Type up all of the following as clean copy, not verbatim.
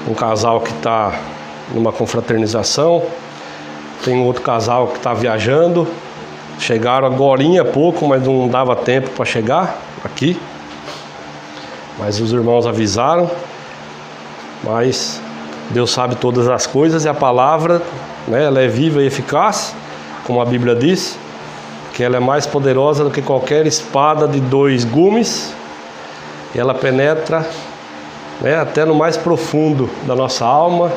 um casal que está numa confraternização, tem um outro casal que está viajando, chegaram agorinha há pouco, mas não dava tempo para chegar aqui, mas os irmãos avisaram, mas Deus sabe todas as coisas, e a palavra, né, ela é viva e eficaz, como a Bíblia diz, que ela é mais poderosa do que qualquer espada de 2 gumes, e ela penetra, né, até no mais profundo da nossa alma,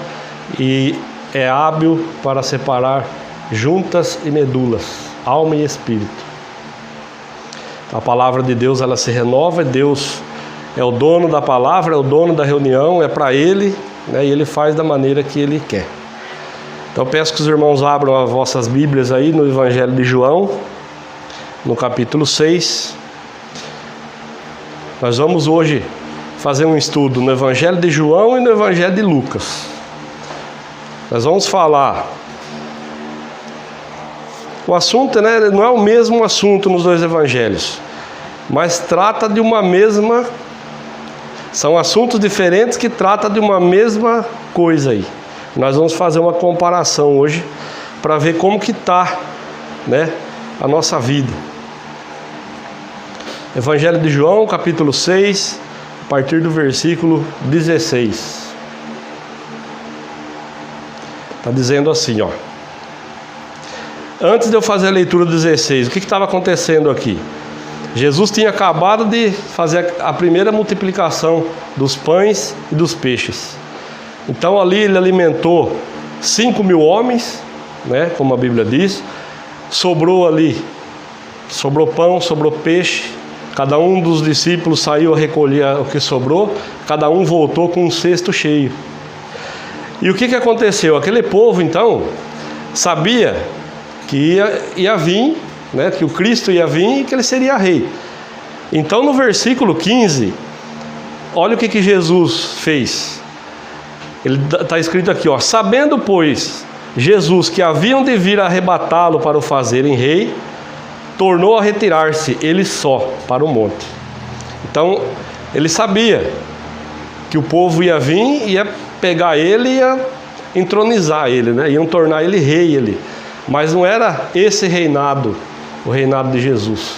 e é hábil para separar juntas e medulas, alma e espírito. A palavra de Deus, ela se renova, Deus é o dono da palavra, é o dono da reunião, é para Ele, né, e Ele faz da maneira que Ele quer. Então peço que os irmãos abram as vossas Bíblias aí no Evangelho de João, no capítulo 6. Nós vamos hoje fazer um estudo no Evangelho de João e no Evangelho de Lucas. Nós vamos falar. O assunto, né, não é o mesmo assunto nos dois evangelhos, mas trata de uma mesma. São assuntos diferentes que tratam de uma mesma coisa aí. Nós vamos fazer uma comparação hoje para ver como que está, né, a nossa vida. Evangelho de João, capítulo 6, a partir do versículo 16. Está dizendo assim, ó. Antes de eu fazer a leitura do 16, o que estava acontecendo aqui? Jesus tinha acabado de fazer a primeira multiplicação dos pães e dos peixes. Então ali ele alimentou 5.000 homens, né, como a Bíblia diz. Sobrou pão, sobrou peixe. Cada um dos discípulos saiu a recolher o que sobrou. Cada um voltou com um cesto cheio. E o que aconteceu? Aquele povo então sabia que ia vir, né, que o Cristo ia vir e que ele seria rei. Então no versículo 15, olha o que Jesus fez. Ele está escrito aqui, ó: sabendo, pois, Jesus que haviam de vir arrebatá-lo para o fazerem rei, tornou a retirar-se ele só para o monte. Então ele sabia que o povo ia vir, ia pegar ele e ia entronizar ele, né? Iam tornar ele rei. Mas não era esse reinado, o reinado de Jesus.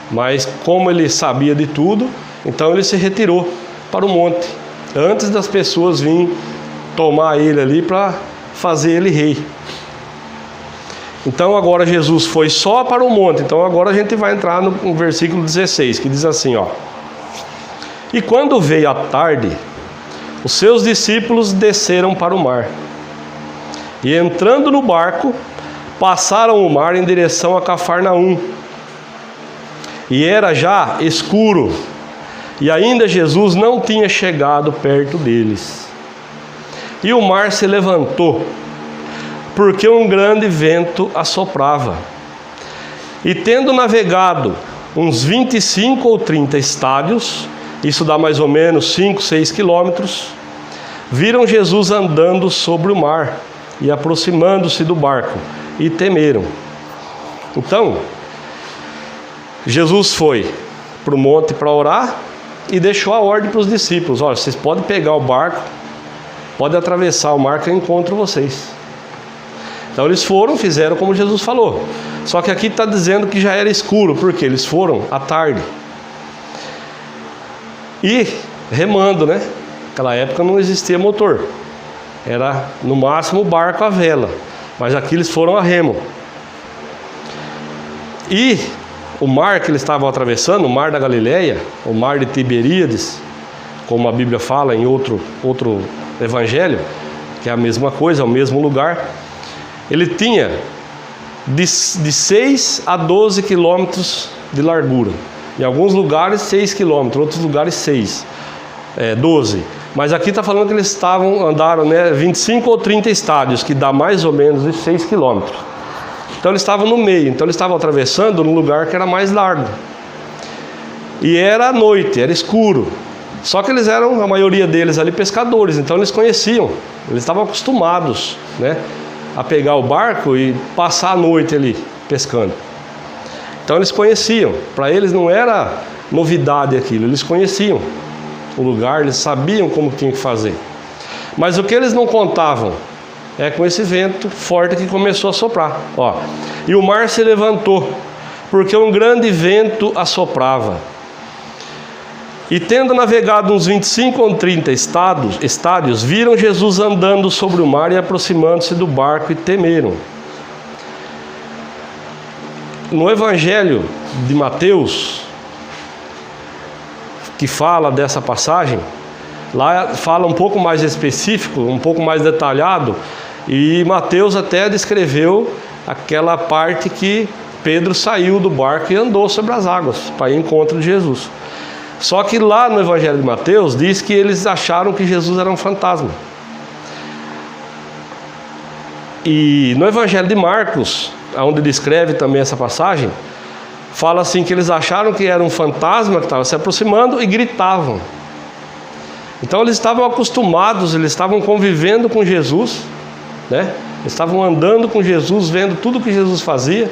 Mas como ele sabia de tudo, então ele se retirou para o monte, antes das pessoas virem tomar ele ali para fazer ele rei. Então agora Jesus foi só para o monte. Então agora a gente vai entrar no versículo 16, que diz assim, ó: e quando veio a tarde, os seus discípulos desceram para o mar, e entrando no barco, passaram o mar em direção a Cafarnaum. E era já escuro, e ainda Jesus não tinha chegado perto deles. E o mar se levantou, porque um grande vento assoprava. E tendo navegado uns 25 ou 30 estádios, isso dá mais ou menos 5, 6 quilômetros, viram Jesus andando sobre o mar e aproximando-se do barco, e temeram. Então Jesus foi para o monte para orar e deixou a ordem para os discípulos: olha, vocês podem pegar o barco, podem atravessar o mar que eu encontro vocês. Então eles foram, fizeram como Jesus falou. Só que aqui está dizendo que já era escuro, porque eles foram à tarde. E remando, né? Naquela época não existia motor, era no máximo barco à vela, mas aqui eles foram a remo. E o mar que eles estavam atravessando, o mar da Galileia, o mar de Tiberíades, como a Bíblia fala em outro evangelho, que é a mesma coisa, é o mesmo lugar, ele tinha de 6 a 12 quilômetros de largura. Em alguns lugares 6 quilômetros, outros lugares 12. Mas aqui está falando que eles andaram, né, 25 ou 30 estádios, que dá mais ou menos de 6 quilômetros. Então eles estavam no meio, então eles estavam atravessando num lugar que era mais largo. E era noite, era escuro. Só que eles eram, a maioria deles ali, pescadores, então eles conheciam, eles estavam acostumados, né, a pegar o barco e passar a noite ali pescando. Então eles conheciam, para eles não era novidade aquilo, eles conheciam o lugar, eles sabiam como tinha que fazer. Mas o que eles não contavam é com esse vento forte que começou a soprar. Ó. E o mar se levantou, porque um grande vento assoprava. E tendo navegado uns 25 ou 30 estádios, viram Jesus andando sobre o mar e aproximando-se do barco e temeram. No Evangelho de Mateus, que fala dessa passagem, lá fala um pouco mais específico, um pouco mais detalhado, e Mateus até descreveu aquela parte que Pedro saiu do barco e andou sobre as águas para ir ao encontro de Jesus. Só que lá no Evangelho de Mateus diz que eles acharam que Jesus era um fantasma. E no Evangelho de Marcos, onde descreve também essa passagem, fala assim que eles acharam que era um fantasma que estava se aproximando e gritavam. Então eles estavam acostumados, eles estavam convivendo com Jesus, né? Eles estavam andando com Jesus, vendo tudo que Jesus fazia,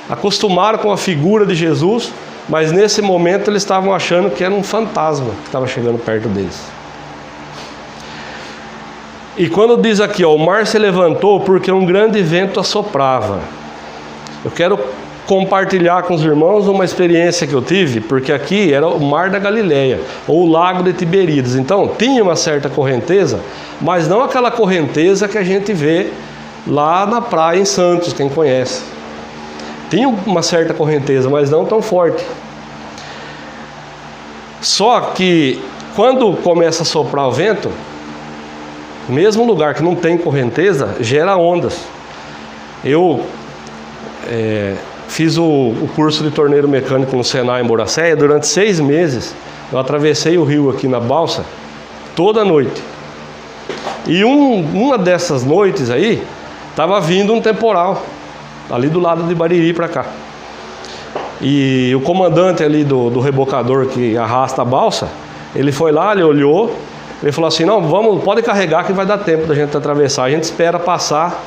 acostumaram com a figura de Jesus, mas nesse momento eles estavam achando que era um fantasma que estava chegando perto deles. E quando diz aqui, ó, o mar se levantou porque um grande vento assoprava. Eu quero compartilhar com os irmãos uma experiência que eu tive, porque aqui era o Mar da Galileia, ou o Lago de Tiberíades. Então tinha uma certa correnteza, mas não aquela correnteza que a gente vê lá na praia em Santos, quem conhece. Tinha uma certa correnteza, mas não tão forte. Só que quando começa a soprar o vento, mesmo lugar que não tem correnteza, gera ondas. Eu fiz o curso de torneiro mecânico no Senai em Boracéia. Durante 6 meses eu atravessei o rio aqui na balsa toda noite. E uma dessas noites aí estava vindo um temporal ali do lado de Bariri para cá. E o comandante ali do rebocador que arrasta a balsa, ele foi lá, ele olhou, ele falou assim: não, pode carregar que vai dar tempo da gente atravessar, a gente espera passar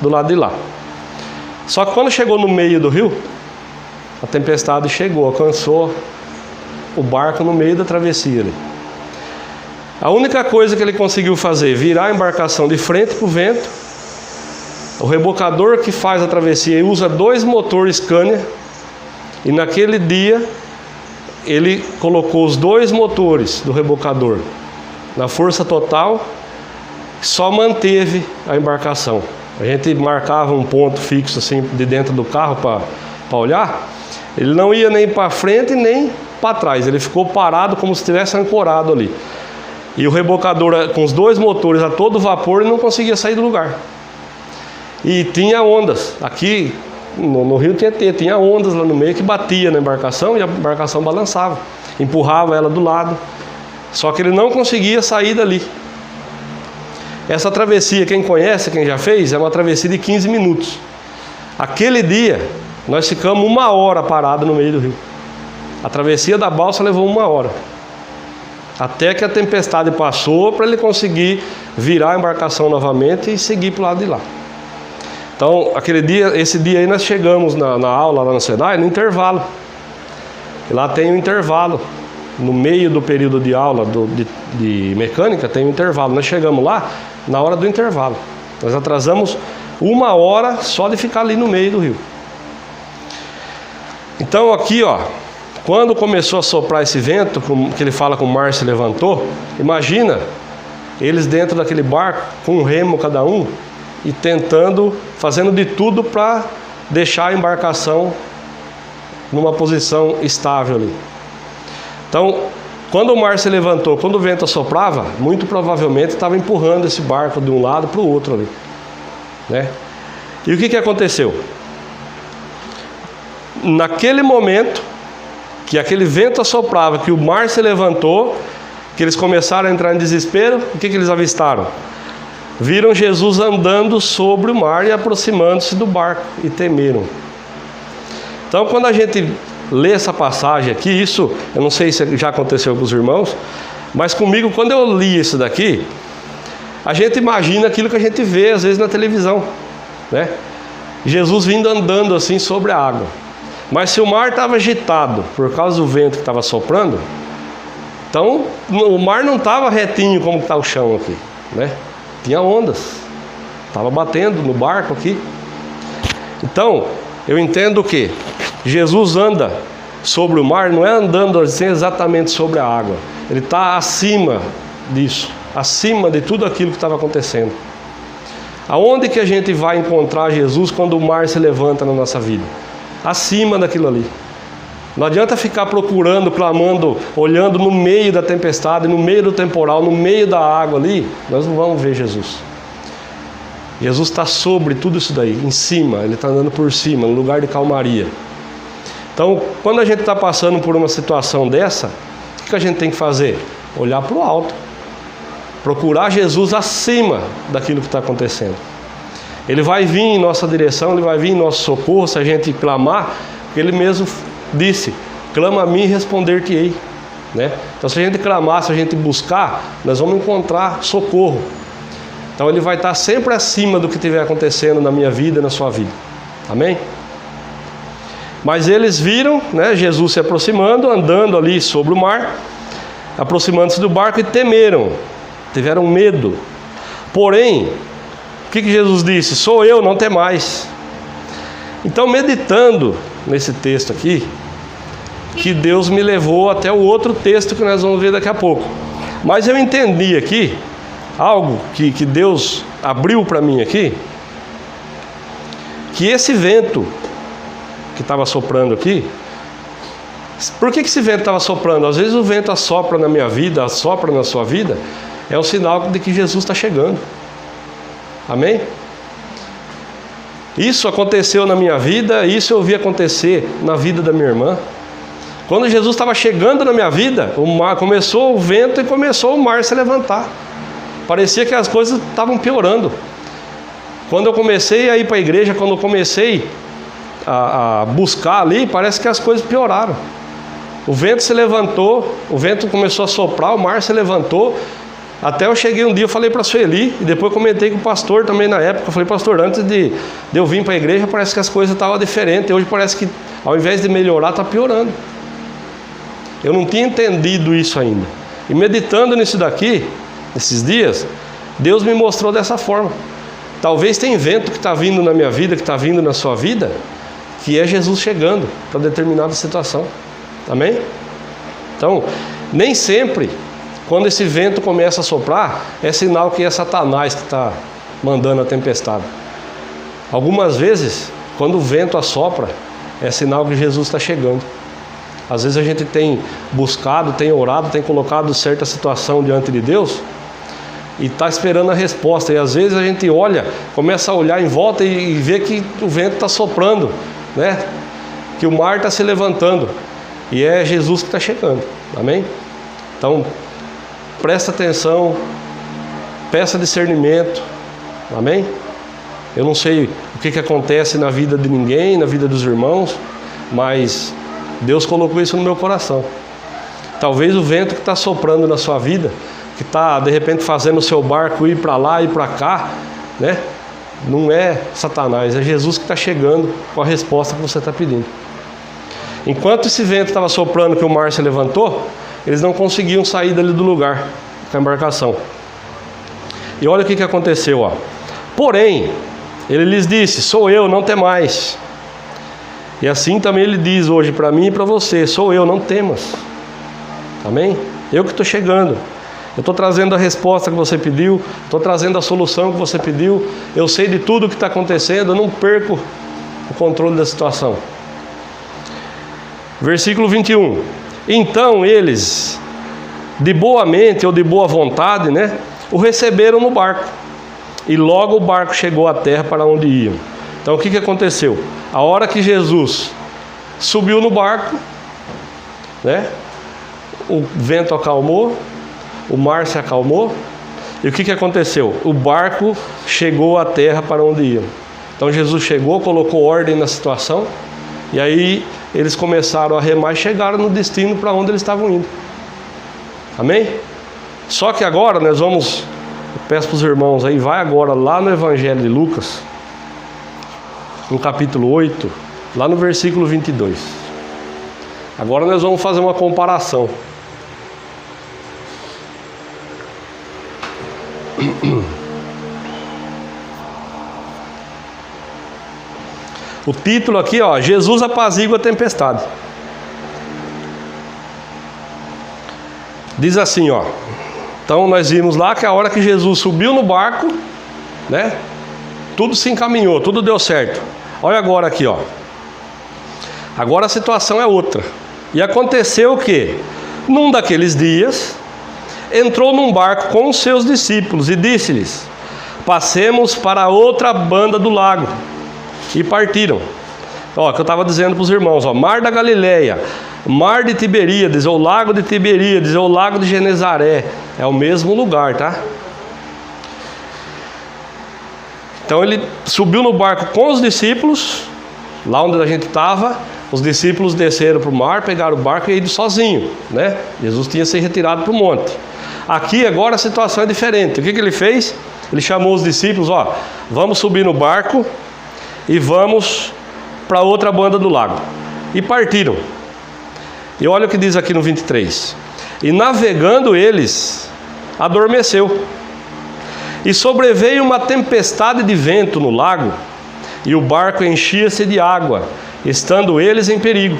do lado de lá. Só que quando chegou no meio do rio, a tempestade chegou, alcançou o barco no meio da travessia ali. A única coisa que ele conseguiu fazer, virar a embarcação de frente para o vento. O rebocador que faz a travessia usa 2 motores Scania, e naquele dia ele colocou os 2 motores do rebocador na força total, só manteve a embarcação. A gente marcava um ponto fixo assim de dentro do carro para olhar, ele não ia nem para frente nem para trás, ele ficou parado como se estivesse ancorado ali. E o rebocador com os 2 motores a todo vapor, ele não conseguia sair do lugar. E tinha ondas, aqui no Rio Tietê, tinha ondas lá no meio que batia na embarcação e a embarcação balançava, empurrava ela do lado, só que ele não conseguia sair dali. Essa travessia, quem conhece, quem já fez, é uma travessia de 15 minutos. Aquele dia, nós ficamos 1 hora parados no meio do rio. A travessia da balsa levou 1 hora, até que a tempestade passou para ele conseguir virar a embarcação novamente e seguir para o lado de lá. Então, esse dia aí nós chegamos na aula lá no Senai, no intervalo. E lá tem um intervalo. No meio do período de aula de mecânica tem um intervalo. Nós chegamos lá na hora do intervalo. Nós atrasamos 1 hora só de ficar ali no meio do rio. Então aqui, ó, quando começou a soprar esse vento, que ele fala que o mar se levantou, imagina eles dentro daquele barco, com um remo cada um, e fazendo de tudo para deixar a embarcação numa posição estável ali. Então, quando o mar se levantou, quando o vento assoprava, muito provavelmente estava empurrando esse barco de um lado para o outro ali, né? E o que aconteceu? Naquele momento que aquele vento assoprava, que o mar se levantou, que eles começaram a entrar em desespero, o que eles avistaram? Viram Jesus andando sobre o mar e aproximando-se do barco e temeram. Então, quando a gente lê essa passagem aqui, isso, eu não sei se já aconteceu com os irmãos, mas comigo, quando eu li isso daqui, a gente imagina aquilo que a gente vê às vezes na televisão, né? Jesus vindo andando assim sobre a água. Mas se o mar estava agitado por causa do vento que estava soprando, então o mar não estava retinho como está o chão aqui. né? Tinha ondas, estava batendo no barco aqui. Então, eu entendo que Jesus anda sobre o mar, não é andando assim exatamente sobre a água. Ele está acima disso, acima de tudo aquilo que estava acontecendo. Aonde que a gente vai encontrar Jesus quando o mar se levanta na nossa vida? Acima daquilo ali. Não adianta ficar procurando, clamando, olhando no meio da tempestade, no meio do temporal, no meio da água ali. Nós não vamos ver Jesus. Jesus está sobre tudo isso daí, em cima. Ele está andando por cima, no lugar de calmaria. Então, quando a gente está passando por uma situação dessa, o que a gente tem que fazer? Olhar para o alto. Procurar Jesus acima daquilo que está acontecendo. Ele vai vir em nossa direção, Ele vai vir em nosso socorro, se a gente clamar, porque Ele mesmo disse, clama a mim e responder-te-ei, né? Então se a gente clamar, se a gente buscar, nós vamos encontrar socorro. Então Ele vai estar sempre acima do que estiver acontecendo na minha vida e na sua vida. Amém? Mas eles viram, né, Jesus se aproximando, andando ali sobre o mar, aproximando-se do barco e temeram. Tiveram medo. Porém, o que Jesus disse? Sou eu, não temais. Então, meditando nesse texto aqui, que Deus me levou até o outro texto que nós vamos ver daqui a pouco. Mas eu entendi aqui, algo que Deus abriu para mim aqui, que esse vento que estava soprando aqui, por que esse vento estava soprando? Às vezes o vento assopra na minha vida, assopra na sua vida, é um sinal de que Jesus está chegando. Amém? Isso aconteceu na minha vida, isso eu vi acontecer na vida da minha irmã. Quando Jesus estava chegando na minha vida, começou o vento e começou o mar a se levantar. Parecia que as coisas estavam piorando. Quando eu comecei a ir para a igreja, quando eu comecei a buscar ali, parece que as coisas pioraram. O vento se levantou, o vento começou a soprar, o mar se levantou. Até eu cheguei um dia, eu falei para a Sueli, e depois comentei com o pastor também na época. Eu falei, pastor, antes de eu vir para a igreja, parece que as coisas estavam diferentes. Hoje parece que, ao invés de melhorar, está piorando. Eu não tinha entendido isso ainda. E meditando nisso daqui, nesses dias, Deus me mostrou dessa forma. Talvez tenha vento que está vindo na minha vida, que está vindo na sua vida, que é Jesus chegando para determinada situação. Amém? Então, nem sempre, quando esse vento começa a soprar, é sinal que é Satanás que está mandando a tempestade. Algumas vezes, quando o vento assopra, é sinal que Jesus está chegando. Às vezes a gente tem buscado, tem orado, tem colocado certa situação diante de Deus e está esperando a resposta. E às vezes a gente olha, começa a olhar em volta e vê que o vento está soprando, né? Que o mar está se levantando. E é Jesus que está chegando. Amém? Então, presta atenção, peça discernimento. Amém? Eu não sei o que acontece na vida de ninguém, na vida dos irmãos, mas Deus colocou isso no meu coração. Talvez o vento que está soprando na sua vida, que está de repente fazendo o seu barco ir para lá e para cá, né? Não é Satanás, é Jesus que está chegando com a resposta que você está pedindo. Enquanto esse vento estava soprando, que o mar se levantou, eles não conseguiam sair dali do lugar, com a embarcação. E olha o que aconteceu, ó. Porém, ele lhes disse, sou eu, não temais. E assim também ele diz hoje para mim e para você, sou eu, não temas. Amém? Eu que estou chegando. Eu estou trazendo a resposta que você pediu, estou trazendo a solução que você pediu. Eu sei de tudo o que está acontecendo, eu não perco o controle da situação. Versículo 21. Então eles, de boa mente ou de boa vontade, né, o receberam no barco. E logo o barco chegou à terra para onde iam. Então o que aconteceu? A hora que Jesus subiu no barco, né, o vento acalmou, o mar se acalmou. E o que aconteceu? O barco chegou à terra para onde iam. Então Jesus chegou, colocou ordem na situação. E aí eles começaram a remar e chegaram no destino para onde eles estavam indo. Amém? Só que agora nós vamos, eu peço para os irmãos aí, vai agora lá no Evangelho de Lucas, no capítulo 8, lá no versículo 22. Agora nós vamos fazer uma comparação. O título aqui, ó, Jesus apazigua a tempestade. Diz assim, ó. Então nós vimos lá que a hora que Jesus subiu no barco, né? Tudo se encaminhou, tudo deu certo. Olha agora aqui, ó. Agora a situação é outra. E aconteceu o quê? Num daqueles dias, entrou num barco com os seus discípulos e disse-lhes: passemos para a outra banda do lago. E partiram. Ó, que eu estava dizendo para os irmãos, ó, Mar da Galileia, Mar de Tiberíades, ou Lago de Tiberíades, ou Lago de Genezaré, é o mesmo lugar, tá? Então ele subiu no barco com os discípulos, lá onde a gente estava. Os discípulos desceram para o mar, pegaram o barco e iam sozinho, né? Jesus tinha se retirado para o monte. Aqui agora a situação é diferente. O que ele fez? Ele chamou os discípulos, ó, vamos subir no barco e vamos para outra banda do lago. E partiram. E olha o que diz aqui no 23. E navegando eles, adormeceu. E sobreveio uma tempestade de vento no lago, e o barco enchia-se de água, estando eles em perigo.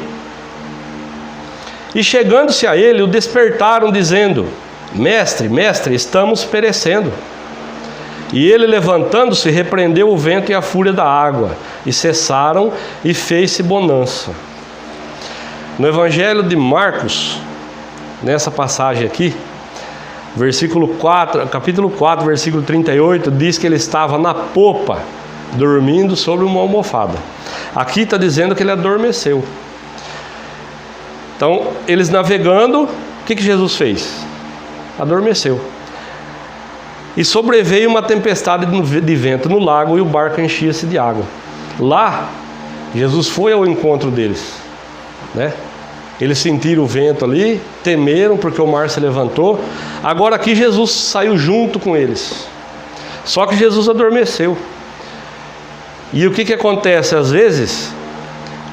E chegando-se a ele, o despertaram, dizendo: Mestre, mestre, estamos perecendo. E ele, levantando-se, repreendeu o vento e a fúria da água, e cessaram, e fez-se bonança. No Evangelho de Marcos, nessa passagem aqui, capítulo 4, versículo 38, diz que ele estava na popa, dormindo sobre uma almofada. Aqui está dizendo que ele adormeceu. Então, eles navegando, o que Jesus fez? Adormeceu. E sobreveio uma tempestade de vento no lago, e o barco enchia-se de água. Lá, Jesus foi ao encontro deles, né? Eles sentiram o vento ali, temeram porque o mar se levantou. Agora aqui Jesus saiu junto com eles. Só que Jesus adormeceu. E o que acontece às vezes?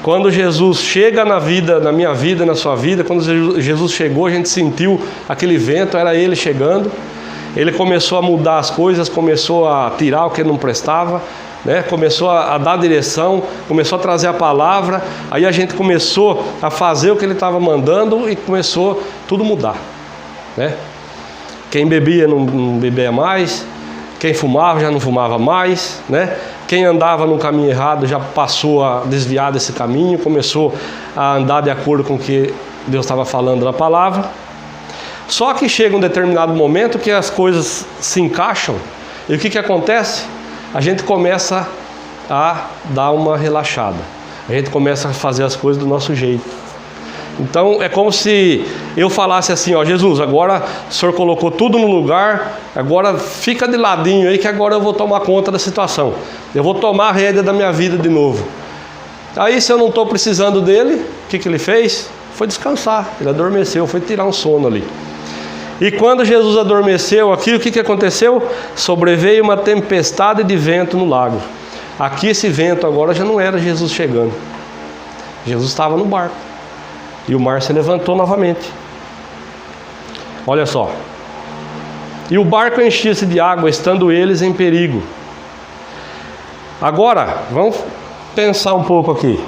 Quando Jesus chega na minha vida, na sua vida, quando Jesus chegou, a gente sentiu aquele vento, era Ele chegando. Ele começou a mudar as coisas, começou a tirar o que não prestava, né? Começou a dar direção, começou a trazer a palavra. Aí a gente começou a fazer o que Ele estava mandando e começou tudo mudar, né? Quem bebia não bebia mais, quem fumava já não fumava mais, né? Quem andava no caminho errado já passou a desviar desse caminho, começou a andar de acordo com o que Deus estava falando na palavra. Só que chega um determinado momento que as coisas se encaixam, e o que acontece? A gente começa a dar uma relaxada, a gente começa a fazer as coisas do nosso jeito. Então é como se eu falasse assim: ó, Jesus, agora o Senhor colocou tudo no lugar, agora fica de ladinho aí que agora eu vou tomar conta da situação, eu vou tomar a rédea da minha vida de novo. Aí, se eu não estou precisando dele, o que ele fez? Foi descansar, ele adormeceu, foi tirar um sono ali. E quando Jesus adormeceu aqui, o que aconteceu? Sobreveio uma tempestade de vento no lago. Aqui esse vento agora já não era Jesus chegando. Jesus estava no barco. E o mar se levantou novamente. Olha só. E o barco enchia-se de água, estando eles em perigo. Agora, vamos pensar um pouco aqui.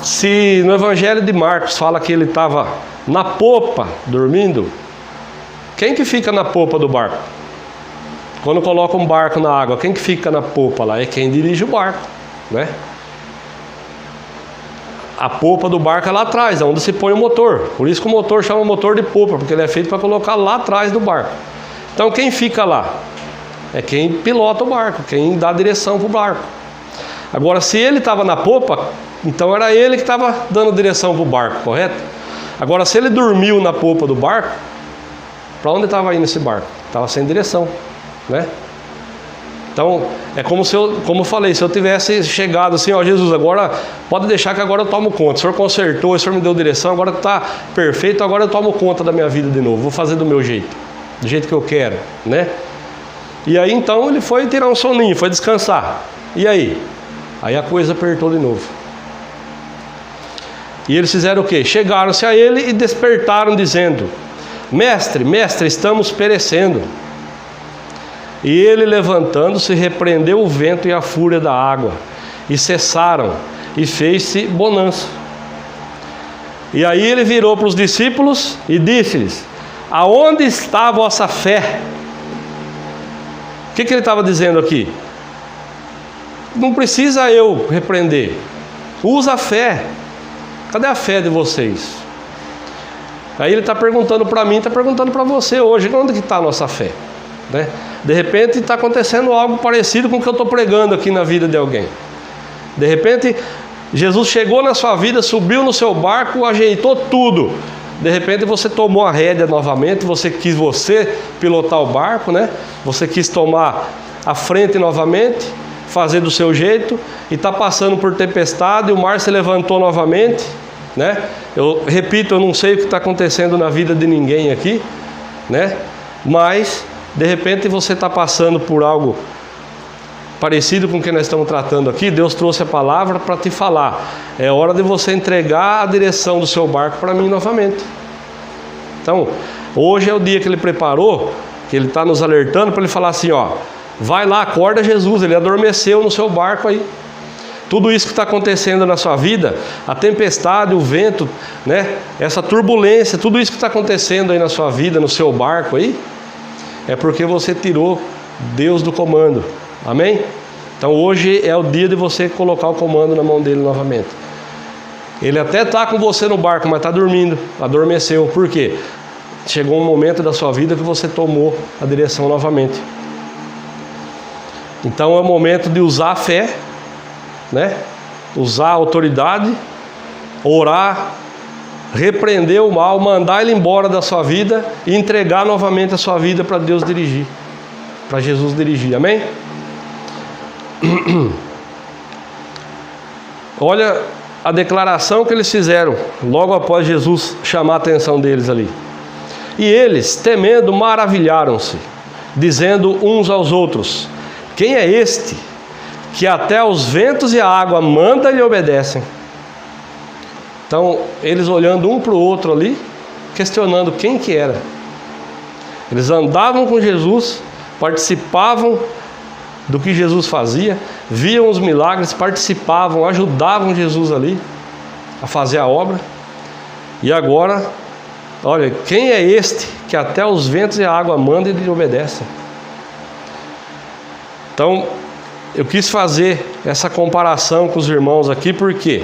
Se no Evangelho de Marcos fala que ele estava na popa, dormindo, quem que fica na popa do barco? Quando coloca um barco na água, quem que fica na popa lá? É quem dirige o barco, né? A popa do barco é lá atrás, é onde se põe o motor. Por isso que o motor chama motor de popa, porque ele é feito para colocar lá atrás do barco. Então quem fica lá? É quem pilota o barco, quem dá a direção para o barco. Agora, se ele estava na popa, então era ele que estava dando direção para o barco, correto? Agora, se ele dormiu na popa do barco, para onde estava indo esse barco? Estava sem direção, né? Então, é como eu falei, se eu tivesse chegado assim: ó, Jesus, agora pode deixar que agora eu tomo conta. O Senhor consertou, o Senhor me deu direção, agora está perfeito, agora eu tomo conta da minha vida de novo, vou fazer do meu jeito, do jeito que eu quero, né? E aí então ele foi tirar um soninho, foi descansar. E aí? Aí a coisa apertou de novo. E eles fizeram o quê? Chegaram-se a ele e despertaram, dizendo: Mestre, mestre, estamos perecendo. E ele, levantando-se, repreendeu o vento e a fúria da água, e cessaram, e fez-se bonança. E aí ele virou para os discípulos e disse-lhes: aonde está a vossa fé? O que ele estava dizendo aqui? Não precisa eu repreender, usa a fé. Cadê a fé de vocês? Aí ele está perguntando para mim, está perguntando para você hoje: onde que está a nossa fé? Né? De repente está acontecendo algo parecido com o que eu estou pregando aqui na vida de alguém. De repente Jesus chegou na sua vida, subiu no seu barco, ajeitou tudo. De repente você tomou a rédea novamente, você quis pilotar o barco, né? Você quis tomar a frente novamente, fazer do seu jeito, e está passando por tempestade, o mar se levantou novamente, né? Eu repito, eu não sei o que está acontecendo na vida de ninguém aqui, né? Mas de repente você está passando por algo parecido com o que nós estamos tratando aqui. Deus trouxe a palavra para te falar: é hora de você entregar a direção do seu barco para mim novamente. Então, hoje é o dia que ele preparou, que ele está nos alertando para ele falar assim: ó, vai lá, acorda Jesus, ele adormeceu no seu barco aí. Tudo isso que está acontecendo na sua vida, a tempestade, o vento, né, essa turbulência, tudo isso que está acontecendo aí na sua vida, no seu barco aí, é porque você tirou Deus do comando. Amém? Então hoje é o dia de você colocar o comando na mão dele novamente. Ele até está com você no barco, mas está dormindo, adormeceu. Por quê? Chegou um momento da sua vida que você tomou a direção novamente. Então é o momento de usar a fé, né? Usar a autoridade, orar, repreender o mal, mandar ele embora da sua vida e entregar novamente a sua vida para Deus dirigir, para Jesus dirigir. Amém? Olha a declaração que eles fizeram logo após Jesus chamar a atenção deles ali. E eles, temendo, maravilharam-se, dizendo uns aos outros: quem é este que até os ventos e a água manda e lhe obedecem? Então eles olhando um para o outro ali, questionando quem que era. Eles andavam com Jesus, participavam do que Jesus fazia, viam os milagres, participavam, ajudavam Jesus ali a fazer a obra. E agora, olha, quem é este que até os ventos e a água mandam e lhe obedecem? Então, eu quis fazer essa comparação com os irmãos aqui, porque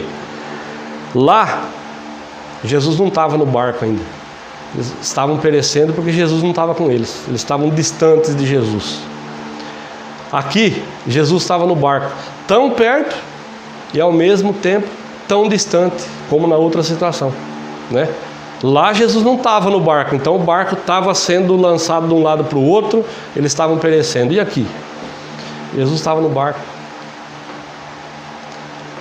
lá, Jesus não estava no barco ainda. Eles estavam perecendo porque Jesus não estava com eles. Eles estavam distantes de Jesus. Aqui, Jesus estava no barco, tão perto e ao mesmo tempo tão distante, como na outra situação, né? Lá Jesus não estava no barco, então o barco estava sendo lançado de um lado para o outro, eles estavam perecendo. E aqui? Jesus estava no barco.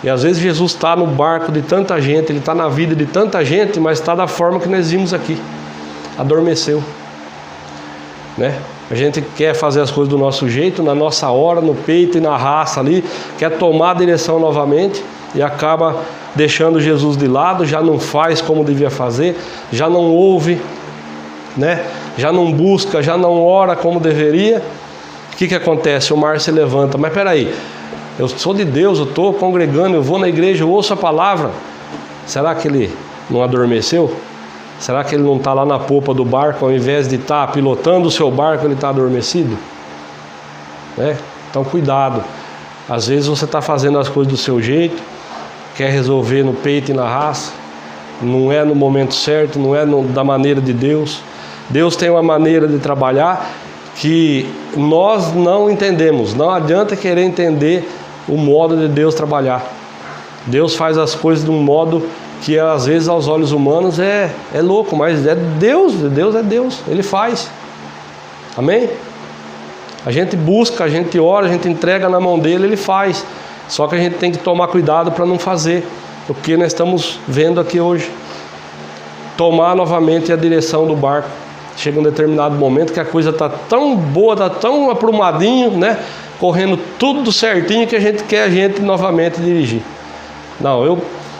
E às vezes Jesus está no barco de tanta gente, ele está na vida de tanta gente, mas está da forma que nós vimos aqui, adormeceu, né? A gente quer fazer as coisas do nosso jeito, na nossa hora, no peito e na raça ali, quer tomar a direção novamente e acaba deixando Jesus de lado, já não faz como devia fazer, já não ouve, né? Já não busca, já não ora como deveria. O que acontece? O mar se levanta. Mas peraí, eu sou de Deus, eu estou congregando, eu vou na igreja, eu ouço a palavra. Será que ele não adormeceu? Será que ele não está lá na popa do barco, ao invés de estar pilotando o seu barco, ele está adormecido? Né? Então cuidado. Às vezes você está fazendo as coisas do seu jeito, quer resolver no peito e na raça, não é no momento certo, não é da maneira de Deus. Deus tem uma maneira de trabalhar que nós não entendemos. Não adianta querer entender o modo de Deus trabalhar. Deus faz as coisas de um modo que às vezes aos olhos humanos é louco, mas é Deus, Deus é Deus, Ele faz. Amém? A gente busca, a gente ora, a gente entrega na mão dele, Ele faz. Só que a gente tem que tomar cuidado para não fazer o que nós estamos vendo aqui hoje. Tomar novamente a direção do barco. Chega um determinado momento que a coisa está tão boa, está tão aprumadinho, né? Correndo tudo certinho que a gente quer novamente dirigir. Não,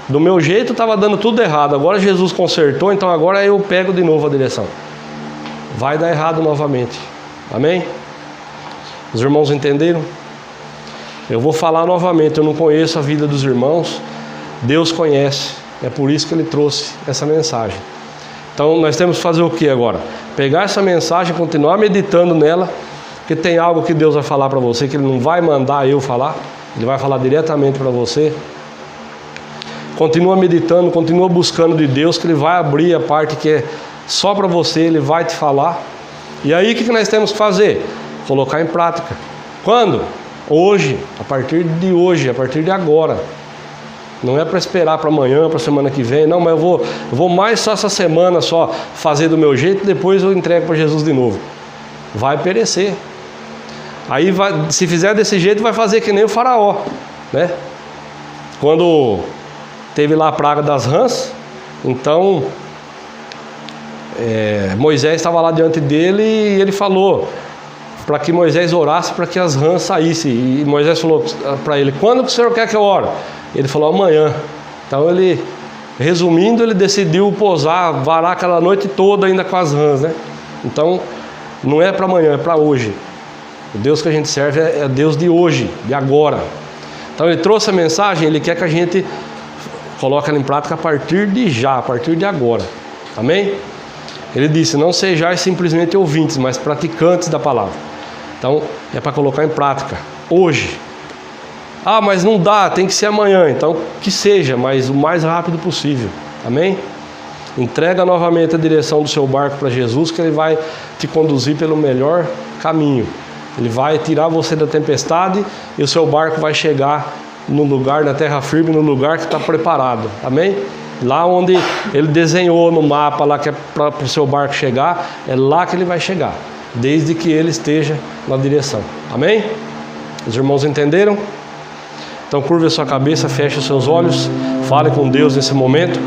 do meu jeito estava dando tudo errado, agora Jesus consertou, então agora eu pego de novo a direção. Vai dar errado novamente. Amém? Os irmãos entenderam? Eu vou falar novamente, eu não conheço a vida dos irmãos, Deus conhece, é por isso que Ele trouxe essa mensagem. Então nós temos que fazer o que agora? Pegar essa mensagem, continuar meditando nela, porque tem algo que Deus vai falar para você, que Ele não vai mandar eu falar, Ele vai falar diretamente para você. Continua meditando, continua buscando de Deus, que Ele vai abrir a parte que é só para você, Ele vai te falar. E aí o que nós temos que fazer? Colocar em prática. Quando? Hoje, a partir de hoje, a partir de agora. Não é para esperar para amanhã, para a semana que vem, não, mas eu vou mais só essa semana só fazer do meu jeito, depois eu entrego para Jesus de novo. Vai perecer. Aí se fizer desse jeito, vai fazer que nem o faraó, né? Quando teve lá a praga das rãs, então Moisés estava lá diante dele e ele falou para que Moisés orasse para que as rãs saíssem. E Moisés falou para ele: quando que o senhor quer que eu ore? Ele falou: amanhã. Então ele, resumindo, ele decidiu pousar, varar aquela noite toda ainda com as rãs, né? Então não é para amanhã, é para hoje. O Deus que a gente serve é Deus de hoje, de agora. Então Ele trouxe a mensagem, Ele quer que a gente coloque ela em prática a partir de já, a partir de agora. Amém? Ele disse: não sejais simplesmente ouvintes, mas praticantes da palavra. Então é para colocar em prática hoje. Ah, mas não dá, tem que ser amanhã. Então que seja, mas o mais rápido possível. Amém? Entrega novamente a direção do seu barco para Jesus, que Ele vai te conduzir pelo melhor caminho. Ele vai tirar você da tempestade e o seu barco vai chegar no lugar, na terra firme, no lugar que está preparado. Amém? Lá onde Ele desenhou no mapa, lá que é para o seu barco chegar, é lá que ele vai chegar, desde que ele esteja na direção. Amém? Os irmãos entenderam? Então curva a sua cabeça, feche os seus olhos, fale com Deus nesse momento.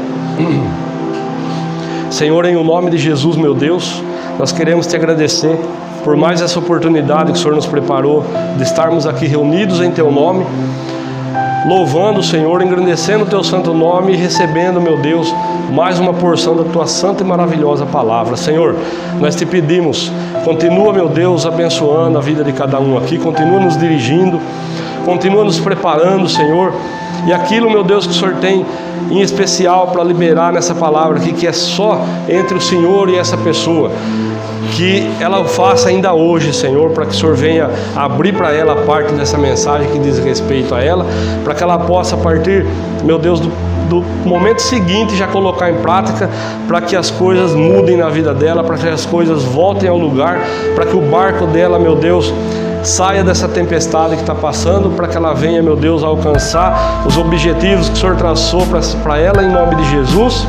Senhor, em o nome de Jesus, meu Deus, nós queremos te agradecer por mais essa oportunidade que o Senhor nos preparou de estarmos aqui reunidos em Teu nome, louvando o Senhor, engrandecendo o Teu santo nome e recebendo, meu Deus, mais uma porção da Tua santa e maravilhosa palavra. Senhor, nós te pedimos, continua, meu Deus, abençoando a vida de cada um aqui, continua nos dirigindo, continua nos preparando, Senhor, e aquilo, meu Deus, que o Senhor tem em especial para liberar nessa palavra aqui, que é só entre o Senhor e essa pessoa, que ela o faça ainda hoje, Senhor, para que o Senhor venha abrir para ela a parte dessa mensagem que diz respeito a ela, para que ela possa, a partir, meu Deus, do momento seguinte já colocar em prática, para que as coisas mudem na vida dela, para que as coisas voltem ao lugar, para que o barco dela, meu Deus, saia dessa tempestade que está passando, para que ela venha, meu Deus, alcançar os objetivos que o Senhor traçou para ela, em nome de Jesus.